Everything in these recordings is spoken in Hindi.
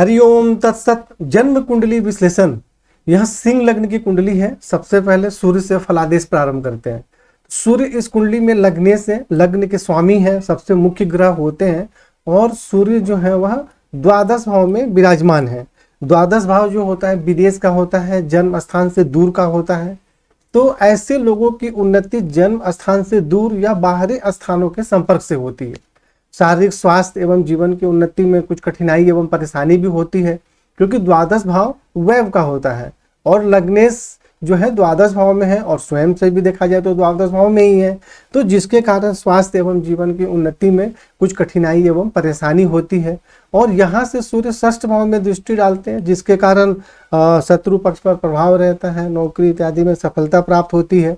हरिओम तत्सत। जन्म कुंडली विश्लेषण। यह सिंह लग्न की कुंडली है। सबसे पहले सूर्य से फलादेश प्रारंभ करते हैं। सूर्य इस कुंडली में लगने से लग्न के स्वामी है, सबसे मुख्य ग्रह होते हैं और सूर्य जो है वह द्वादश भाव में विराजमान है। द्वादश भाव जो होता है विदेश का होता है, जन्म स्थान से दूर का होता है। तो ऐसे लोगों की उन्नति जन्म स्थान से दूर या बाहरी स्थानों के संपर्क से होती है। शारीरिक स्वास्थ्य एवं जीवन की उन्नति में कुछ कठिनाई एवं परेशानी भी होती है, क्योंकि द्वादश भाव वैव का होता है और लग्नेश जो है द्वादश भाव में है और स्वयं से भी देखा जाए तो द्वादश भाव में ही है। तो जिसके कारण स्वास्थ्य एवं जीवन की उन्नति में कुछ कठिनाई एवं परेशानी होती है। और यहाँ से सूर्य षष्ठ भाव में दृष्टि डालते हैं, जिसके कारण शत्रु पक्ष पर प्रभाव रहता है, नौकरी इत्यादि में सफलता प्राप्त होती है।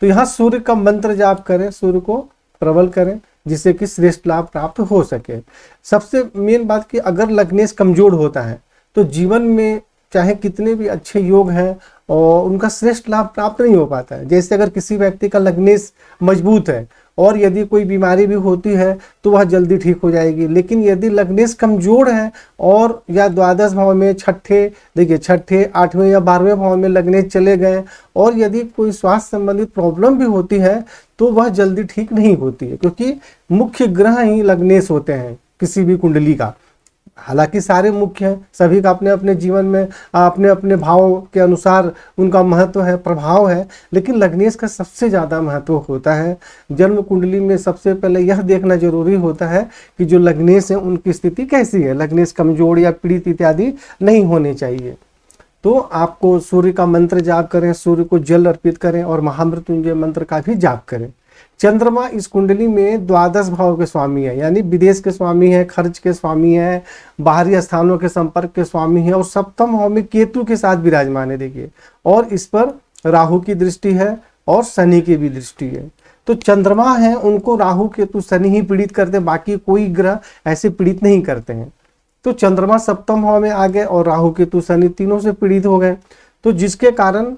तो यहाँ सूर्य का मंत्र जाप करें, सूर्य को प्रबल करें, जिससे कि श्रेष्ठ लाभ प्राप्त हो सके। सबसे मेन बात कि अगर लग्नेश कमजोर होता है तो जीवन में चाहे कितने भी अच्छे योग हैं और उनका श्रेष्ठ लाभ प्राप्त नहीं हो पाता है। जैसे अगर किसी व्यक्ति का लग्नेश मजबूत है और यदि कोई बीमारी भी होती है तो वह जल्दी ठीक हो जाएगी, लेकिन यदि लग्नेश कमजोर है और या द्वादश भाव में छठे 8वें या 12वें भाव में लग्नेश चले गए और यदि कोई स्वास्थ्य संबंधित प्रॉब्लम भी होती है तो वह जल्दी ठीक नहीं होती है, क्योंकि मुख्य ग्रह ही लग्नेश होते हैं किसी भी कुंडली का। हालांकि सारे मुख्य हैं, सभी का अपने अपने जीवन में अपने अपने भाव के अनुसार उनका महत्व है, प्रभाव है, लेकिन लग्नेश का सबसे ज़्यादा महत्व होता है। जन्म कुंडली में सबसे पहले यह देखना जरूरी होता है कि जो लग्नेश है उनकी स्थिति कैसी है। लग्नेश कमजोर या पीड़ित इत्यादि नहीं होने चाहिए। तो आपको सूर्य का मंत्र जाप करें, सूर्य को जल अर्पित करें और महामृत्युंजय मंत्र का भी जाप करें। चंद्रमा इस कुंडली में द्वादश भाव के स्वामी है, यानी विदेश के स्वामी है, खर्च के स्वामी है, बाहरी स्थानों के संपर्क के स्वामी है और सप्तम भाव में केतु के साथ विराजमान है। देखिए, और इस पर राहु की दृष्टि है और शनि की भी दृष्टि है। तो चंद्रमा है उनको राहु केतु शनि ही पीड़ित करते हैं, बाकी कोई ग्रह ऐसे पीड़ित नहीं करते हैं। तो चंद्रमा सप्तम भाव में आ गए और राहु केतु शनि तीनों से पीड़ित हो गए, तो जिसके कारण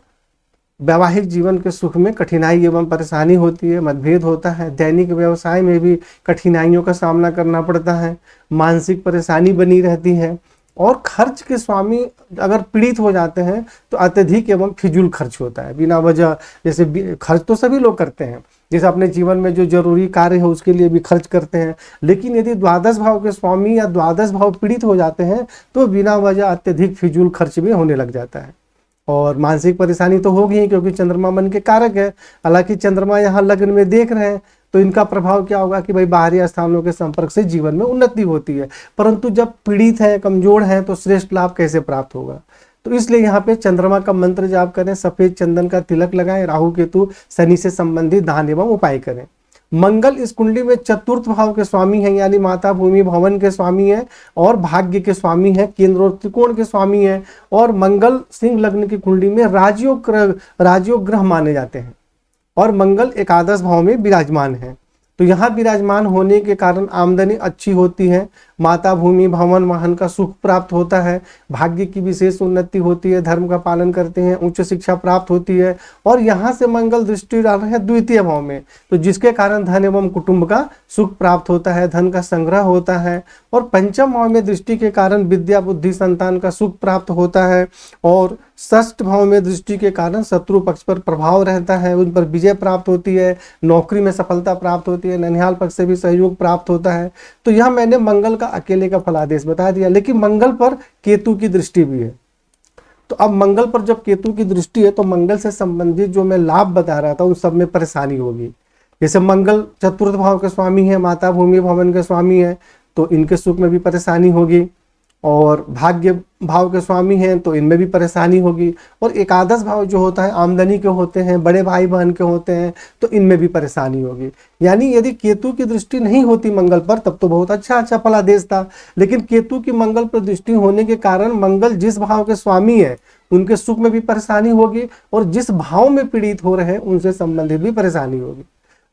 वैवाहिक जीवन के सुख में कठिनाई एवं परेशानी होती है, मतभेद होता है, दैनिक व्यवसाय में भी कठिनाइयों का सामना करना पड़ता है, मानसिक परेशानी बनी रहती है। और खर्च के स्वामी अगर पीड़ित हो जाते हैं तो अत्यधिक एवं फिजूल खर्च होता है बिना वजह। जैसे खर्च तो सभी लोग करते हैं, जैसे अपने जीवन में जो जरूरी कार्य है उसके लिए भी खर्च करते हैं, लेकिन यदि द्वादश भाव के स्वामी या द्वादश भाव पीड़ित हो जाते हैं तो बिना वजह अत्यधिक फिजूल खर्च भी होने लग जाता है। और मानसिक परेशानी तो होगी ही, क्योंकि चंद्रमा मन के कारक है। हालांकि चंद्रमा यहाँ लग्न में देख रहे हैं तो इनका प्रभाव क्या होगा कि भाई बाहरी स्थानों के संपर्क से जीवन में उन्नति होती है, परंतु जब पीड़ित है, कमजोर है, तो श्रेष्ठ लाभ कैसे प्राप्त होगा। तो इसलिए यहाँ पे चंद्रमा का मंत्र जाप करें, सफेद चंदन का तिलक लगाएं, राहु केतु शनि से संबंधित दान एवं उपाय करें। मंगल इस कुंडली में चतुर्थ भाव के स्वामी हैं, यानी माता भूमि भवन के स्वामी हैं और भाग्य के स्वामी हैं, केंद्र और त्रिकोण के स्वामी हैं। और मंगल सिंह लग्न की कुंडली में राजयोग ग्रह माने जाते हैं और मंगल एकादश भाव में विराजमान है। तो यहाँ विराजमान होने के कारण आमदनी अच्छी होती है, माता भूमि भवन वाहन का सुख प्राप्त होता है, भाग्य की विशेष उन्नति होती है, धर्म का पालन करते हैं, उच्च शिक्षा प्राप्त होती है। और यहाँ से मंगल दृष्टि डाल रहे हैं द्वितीय भाव में, तो जिसके कारण धन एवं कुटुंब का सुख प्राप्त होता है, धन का संग्रह होता है। और पंचम भाव में दृष्टि के कारण विद्या बुद्धि संतान का सुख प्राप्त होता है। और षष्ठ भाव में दृष्टि के कारण शत्रु पक्ष पर प्रभाव रहता है, उन पर विजय प्राप्त होती है, नौकरी में सफलता प्राप्त होती है, ननिहाल पक्ष से भी सहयोग प्राप्त होता है। तो यह मैंने मंगल का अकेले का फलादेश बता दिया, लेकिन मंगल पर केतु की दृष्टि भी है। तो अब मंगल पर जब केतु की दृष्टि है तो मंगल से संबंधित जो मैं लाभ बता रहा था उन सब में परेशानी होगी। जैसे मंगल चतुर्थ भाव के स्वामी है, माता भूमि भवन के स्वामी है, तो इनके सुख में भी परेशानी होगी। और भाग्य भाव के स्वामी हैं तो इनमें भी परेशानी होगी। और एकादश भाव जो होता है आमदनी के होते हैं, बड़े भाई बहन के होते हैं, तो इनमें भी परेशानी होगी। यानी यदि केतु की दृष्टि नहीं होती मंगल पर तब तो बहुत अच्छा फलादेश था, लेकिन केतु की मंगल पर दृष्टि होने के कारण मंगल जिस भाव के स्वामी है उनके सुख में भी परेशानी होगी और जिस भाव में पीड़ित हो रहे हैं उनसे संबंधित भी परेशानी होगी।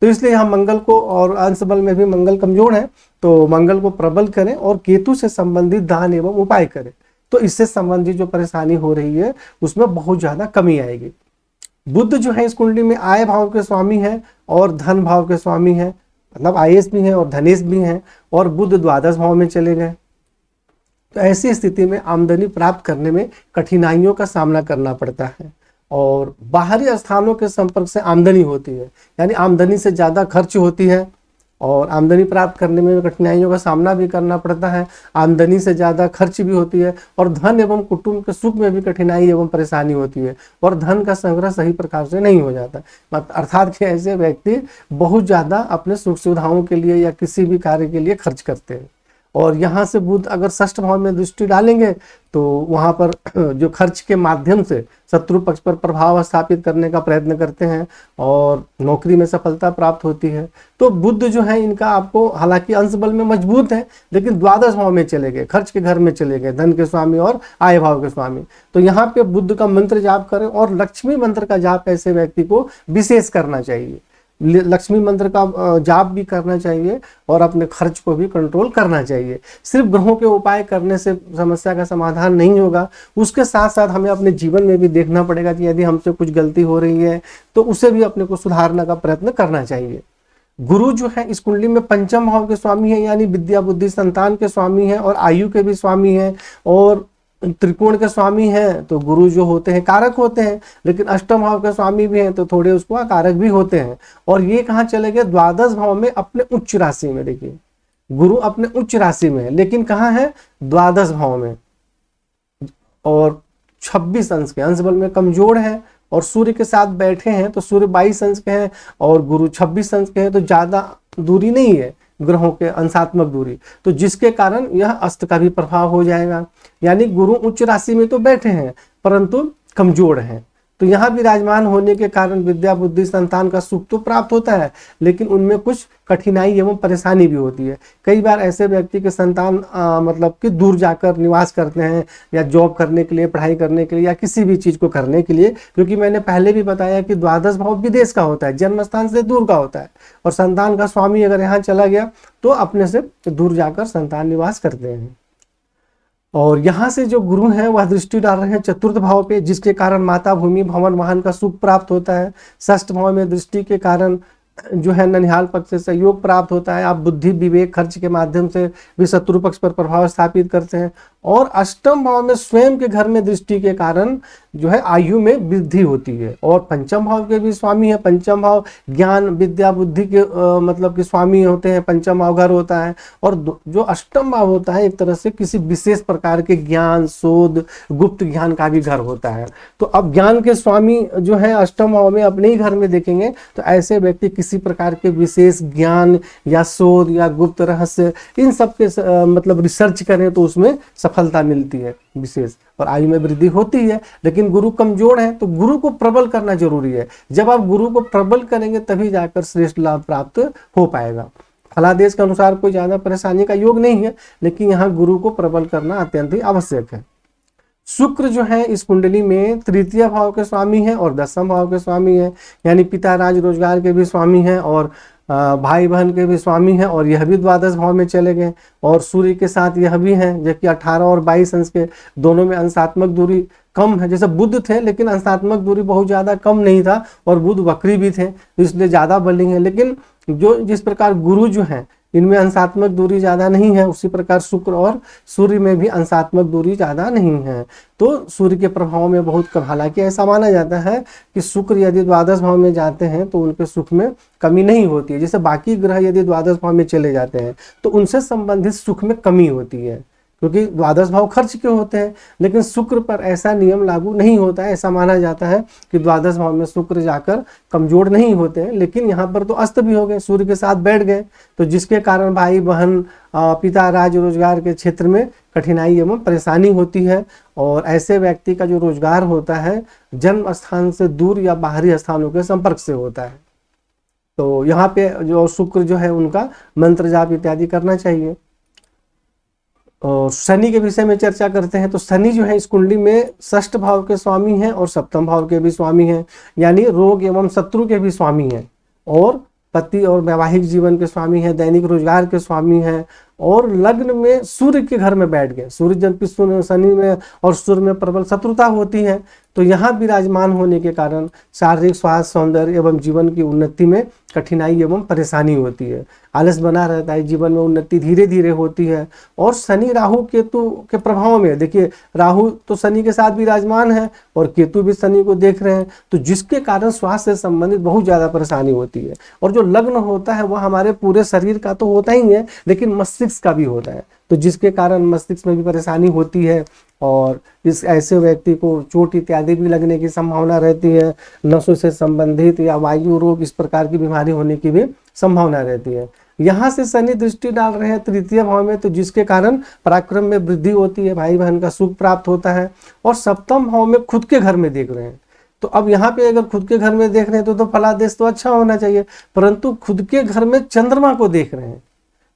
तो इसलिए यहाँ मंगल को, और अंश बल में भी मंगल कमजोर है, तो मंगल को प्रबल करें और केतु से संबंधित दान एवं उपाय करें, तो इससे संबंधित जो परेशानी हो रही है उसमें बहुत ज्यादा कमी आएगी। बुध जो है इस कुंडली में आय भाव के स्वामी है और धन भाव के स्वामी है, मतलब आयेश भी है और धनेश भी है, और बुध द्वादश भाव में चले गए। तो ऐसी स्थिति में आमदनी प्राप्त करने में कठिनाइयों का सामना करना पड़ता है और बाहरी स्थानों के संपर्क से आमदनी होती है, यानी आमदनी से ज़्यादा खर्च होती है और आमदनी प्राप्त करने में कठिनाइयों का सामना भी करना पड़ता है। आमदनी से ज़्यादा खर्च भी होती है और धन एवं कुटुंब के सुख में भी कठिनाई एवं परेशानी होती है और धन का संग्रह सही प्रकार से नहीं हो जाता। अर्थात कि ऐसे व्यक्ति बहुत ज़्यादा अपने सुख सुविधाओं के लिए या किसी भी कार्य के लिए खर्च करते हैं। और यहाँ से बुध अगर षष्ठ भाव में दृष्टि डालेंगे तो वहाँ पर जो खर्च के माध्यम से शत्रु पक्ष पर प्रभाव स्थापित करने का प्रयत्न करते हैं और नौकरी में सफलता प्राप्त होती है। तो बुध जो है इनका आपको हालांकि अंश बल में मजबूत है, लेकिन द्वादश भाव में चले गए, खर्च के घर में चले गए, धन के स्वामी और आय भाव के स्वामी। तो यहाँ पे बुध का मंत्र जाप करें और लक्ष्मी मंत्र का जाप ऐसे व्यक्ति को विशेष करना चाहिए। लक्ष्मी मंत्र का जाप भी करना चाहिए और अपने खर्च को भी कंट्रोल करना चाहिए। सिर्फ ग्रहों के उपाय करने से समस्या का समाधान नहीं होगा, उसके साथ साथ हमें अपने जीवन में भी देखना पड़ेगा कि यदि हमसे कुछ गलती हो रही है तो उसे भी अपने को सुधारने का प्रयत्न करना चाहिए। गुरु जो है इस कुंडली में पंचम भाव के स्वामी है, यानी विद्या बुद्धि संतान के स्वामी है और आयु के भी स्वामी है और त्रिकोण के स्वामी हैं। तो गुरु जो होते हैं कारक होते हैं, लेकिन अष्टम भाव के स्वामी भी हैं तो थोड़े उसको अकारक भी होते हैं। और ये कहाँ चले गए? द्वादश भाव में, अपने उच्च राशि में। देखिए गुरु अपने उच्च राशि में है, लेकिन कहाँ है? द्वादश भाव में और 26 अंश के, अंश बल में कमजोर है और सूर्य के साथ बैठे हैं। तो सूर्य 22 अंश के हैं और गुरु 26 अंश के हैं, तो ज्यादा दूरी नहीं है ग्रहों के, अंशात्मक दूरी, तो जिसके कारण यह अस्त का भी प्रभाव हो जाएगा। यानी गुरु उच्च राशि में तो बैठे हैं परंतु कमजोर हैं। तो यहाँ विराजमान होने के कारण विद्या बुद्धि संतान का सुख तो प्राप्त होता है, लेकिन उनमें कुछ कठिनाई एवं परेशानी भी होती है। कई बार ऐसे व्यक्ति के संतान मतलब कि दूर जाकर निवास करते हैं या जॉब करने के लिए, पढ़ाई करने के लिए या किसी भी चीज़ को करने के लिए, क्योंकि मैंने पहले भी बताया कि द्वादश भाव विदेश का होता है, जन्म स्थान से दूर का होता है और संतान का स्वामी अगर यहाँ चला गया तो अपने से दूर जाकर संतान निवास करते हैं। और यहाँ से जो गुरु हैं वह दृष्टि डाल रहे हैं चतुर्थ भाव पे, जिसके कारण माता भूमि भवन वाहन का सुख प्राप्त होता है। षष्ठ भाव में दृष्टि के कारण जो है ननिहाल पक्ष से सहयोग प्राप्त होता है। आप बुद्धि विवेक खर्च के माध्यम से भी शत्रु पक्ष पर प्रभाव स्थापित करते हैं। और अष्टम भाव में स्वयं के घर में दृष्टि के कारण जो है आयु में वृद्धि होती है। और पंचम भाव के भी स्वामी है। पंचम भाव ज्ञान विद्या बुद्धि के मतलब कि स्वामी होते हैं, पंचम भाव घर होता है। और जो अष्टम भाव होता है एक तरह से किसी विशेष प्रकार के ज्ञान शोध गुप्त ज्ञान का भी घर होता है। तो अब ज्ञान के स्वामी जो है अष्टम भाव में अपने ही घर में देखेंगे तो ऐसे व्यक्ति किसी प्रकार के विशेष ज्ञान या शोध या गुप्त रहस्य इन सब के मतलब रिसर्च करें तो उसमें सफलता मिलती है विशेष, और आयु में वृद्धि होती है। लेकिन गुरु कमजोर है तो गुरु को प्रबल करना जरूरी है। जब आप गुरु को प्रबल करेंगे तभी जाकर श्रेष्ठ लाभ प्राप्त हो पाएगा। फलादेश के अनुसार कोई ज्यादा परेशानी का योग नहीं है, लेकिन यहाँ गुरु को प्रबल करना अत्यंत ही आवश्यक है। शुक्र जो है इस कुंडली में तृतीय भाव के स्वामी है और दसम भाव के स्वामी है, यानी पिता राज रोजगार के भी स्वामी हैं और भाई बहन के भी स्वामी हैं। और यह भी द्वादश भाव में चले गए और सूर्य के साथ यह भी हैं, जबकि 18 और 22 अंश के दोनों में अंशात्मक दूरी कम है। जैसे बुध थे लेकिन अंशात्मक दूरी बहुत ज़्यादा कम नहीं था और बुध वक्री भी थे तो इसलिए ज़्यादा बलिंग है। लेकिन जो जिस प्रकार गुरु जो है इनमें अंशात्मक दूरी ज़्यादा नहीं है, उसी प्रकार शुक्र और सूर्य में भी अंशात्मक दूरी ज़्यादा नहीं है। तो सूर्य के प्रभाव में बहुत कम, हालांकि ऐसा माना जाता है कि शुक्र यदि द्वादश भाव में जाते हैं तो उनके सुख में कमी नहीं होती है। जैसे बाकी ग्रह यदि द्वादश भाव में चले जाते हैं तो उनसे संबंधित सुख में कमी होती है, क्योंकि द्वादश भाव खर्च के होते हैं। लेकिन शुक्र पर ऐसा नियम लागू नहीं होता है। ऐसा माना जाता है कि द्वादश भाव में शुक्र जाकर कमजोर नहीं होते हैं। लेकिन यहाँ पर तो अस्त भी हो गए, सूर्य के साथ बैठ गए, तो जिसके कारण भाई बहन पिता राज रोजगार के क्षेत्र में कठिनाई एवं परेशानी होती है। और ऐसे व्यक्ति का जो रोजगार होता है जन्म स्थान से दूर या बाहरी स्थानों के संपर्क से होता है। तो यहाँ पे जो शुक्र जो है उनका मंत्र जाप इत्यादि करना चाहिए। और शनि के विषय में चर्चा करते हैं तो शनि जो है इस कुंडली में षष्ठ भाव के स्वामी हैं और सप्तम भाव के भी स्वामी हैं, यानी रोग एवं शत्रु के भी स्वामी हैं और पति और वैवाहिक जीवन के स्वामी हैं, दैनिक रोजगार के स्वामी हैं और लग्न में सूर्य के घर में बैठ गए, सूर्य जब शनि में और सूर्य में प्रबल शत्रुता होती है, तो यहाँ विराजमान होने के कारण शारीरिक स्वास्थ्य, सौंदर्य एवं जीवन की उन्नति में कठिनाई एवं परेशानी होती है। आलस बना रहता है, जीवन में उन्नति धीरे धीरे होती है। और शनि राहु केतु के प्रभाव में, देखिए राहु तो शनि के साथ विराजमान है और केतु भी शनि को देख रहे हैं, तो जिसके कारण स्वास्थ्य से संबंधित बहुत ज़्यादा परेशानी होती है। और जो लग्न होता है वह हमारे पूरे शरीर का तो होता ही है, लेकिन मस्तिष्क का भी होता है, तो जिसके कारण मस्तिष्क में भी परेशानी होती है और इस ऐसे व्यक्ति को चोट इत्यादि भी लगने की संभावना रहती है। नसों से संबंधित या वायु रोग इस प्रकार की बीमारी होने की भी संभावना रहती है। यहाँ से शनि दृष्टि डाल रहे हैं तृतीय भाव में, तो जिसके कारण पराक्रम में वृद्धि होती है, भाई बहन का सुख प्राप्त होता है। और सप्तम भाव में खुद के घर में देख रहे हैं, तो अब यहाँ पे अगर खुद के घर में देख रहे हैं तो फलादेश तो अच्छा होना चाहिए, परंतु खुद के घर में चंद्रमा को देख रहे हैं।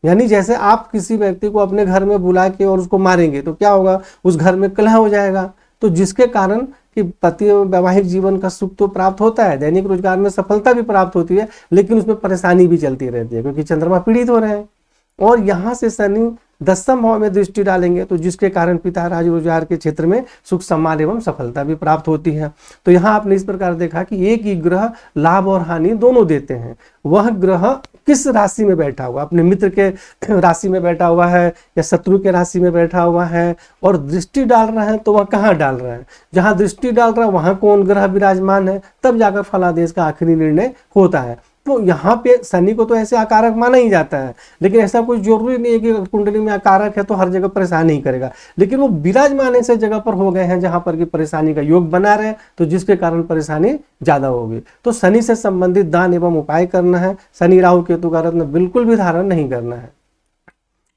यानी जैसे आप किसी व्यक्ति को अपने घर में बुला के और उसको मारेंगे तो क्या होगा, उस घर में कलह हो जाएगा, तो जिसके कारण कि पति एवं वैवाहिक जीवन का सुख तो प्राप्त होता है, दैनिक रोजगार में सफलता भी प्राप्त होती है, लेकिन उसमें परेशानी भी चलती रहती है क्योंकि चंद्रमा पीड़ित हो रहे हैं। और यहाँ से शनि दसम भाव में दृष्टि डालेंगे, तो जिसके कारण पिता राज रोजगार के क्षेत्र में सुख सम्मान एवं सफलता भी प्राप्त होती है। तो यहाँ आपने इस प्रकार देखा कि एक ही ग्रह लाभ और हानि दोनों देते हैं। वह ग्रह किस राशि में बैठा हुआ, अपने मित्र के राशि में बैठा हुआ है या शत्रु के राशि में बैठा हुआ है, और दृष्टि डाल रहा है तो वह कहाँ डाल रहा है, जहाँ दृष्टि डाल रहा है वहाँ कौन ग्रह विराजमान है, तब जाकर फलादेश का आखिरी निर्णय होता है। तो यहाँ पे शनि को तो ऐसे आकारक माना ही जाता है, लेकिन ऐसा कोई जरूरी नहीं है कि कुंडली में आकारक है तो हर जगह परेशान नहीं करेगा, लेकिन वो विराजमान ऐसे जगह पर हो गए हैं जहाँ पर कि परेशानी का योग बना रहे, तो जिसके कारण परेशानी ज्यादा होगी। तो शनि से संबंधित दान एवं उपाय करना है। शनि राहु केतु का रत्न बिल्कुल भी धारण नहीं करना है।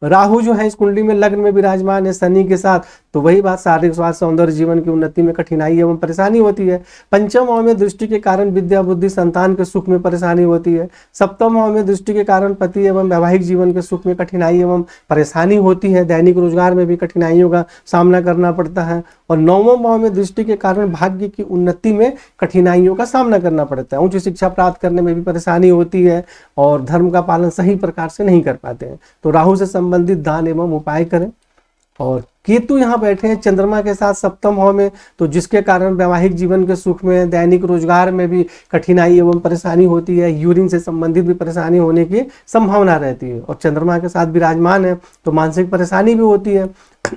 राहु जो है इस कुंडली में लग्न में विराजमान है शनि के साथ, तो वही बात, शारीरिक स्वास्थ्य, सौंदर्य, जीवन की उन्नति में कठिनाई एवं परेशानी होती है। पंचम भाव में दृष्टि के कारण विद्या बुद्धि संतान के सुख में परेशानी होती है। सप्तम भाव में दृष्टि के कारण पति एवं वैवाहिक जीवन के सुख में कठिनाई एवं परेशानी होती है, दैनिक रोजगार में भी कठिनाइयों का सामना करना पड़ता है। और नौवें भाव में दृष्टि के कारण भाग्य की उन्नति में कठिनाइयों का सामना करना पड़ता है, उच्च शिक्षा प्राप्त करने में भी परेशानी होती है और धर्म का पालन सही प्रकार से नहीं कर पाते हैं। तो राहु से संबंधित दान एवं उपाय करें। और केतु यहाँ बैठे हैं चंद्रमा के साथ सप्तम भाव में, तो जिसके कारण वैवाहिक जीवन के सुख में, दैनिक रोजगार में भी कठिनाई एवं परेशानी होती है, यूरिन से संबंधित भी परेशानी होने की संभावना रहती है। और चंद्रमा के साथ विराजमान है तो मानसिक परेशानी भी होती है।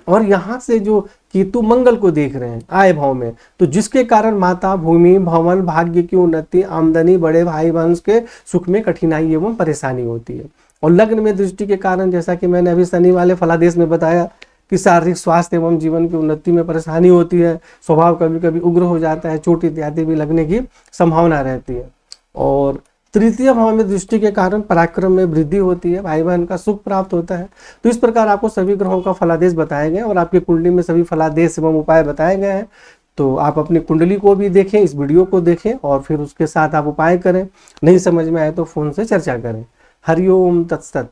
और यहाँ से जो केतु मंगल को देख रहे हैं आय भाव में, तो जिसके कारण माता, भूमि, भवन, भाग्य की उन्नति, आमदनी, बड़े भाई वंश के सुख में कठिनाई एवं परेशानी होती है। और लग्न में दृष्टि के कारण, जैसा कि मैंने अभी शनि वाले फलादेश में बताया, कि शारीरिक स्वास्थ्य एवं जीवन की उन्नति में परेशानी होती है, स्वभाव कभी कभी उग्र हो जाता है, चोट इत्यादि भी लगने की संभावना रहती है। और तृतीय भाव में दृष्टि के कारण पराक्रम में वृद्धि होती है, भाई बहन का सुख प्राप्त होता है। तो इस प्रकार आपको सभी ग्रहों का फलादेश बताए गए और आपकी कुंडली में सभी फलादेश एवं उपाय बताए गए हैं। तो आप अपनी कुंडली को भी देखें, इस वीडियो को देखें और फिर उसके साथ आप उपाय करें। नहीं समझ में आए तो फोन से चर्चा करें। हरिओम तत्सत।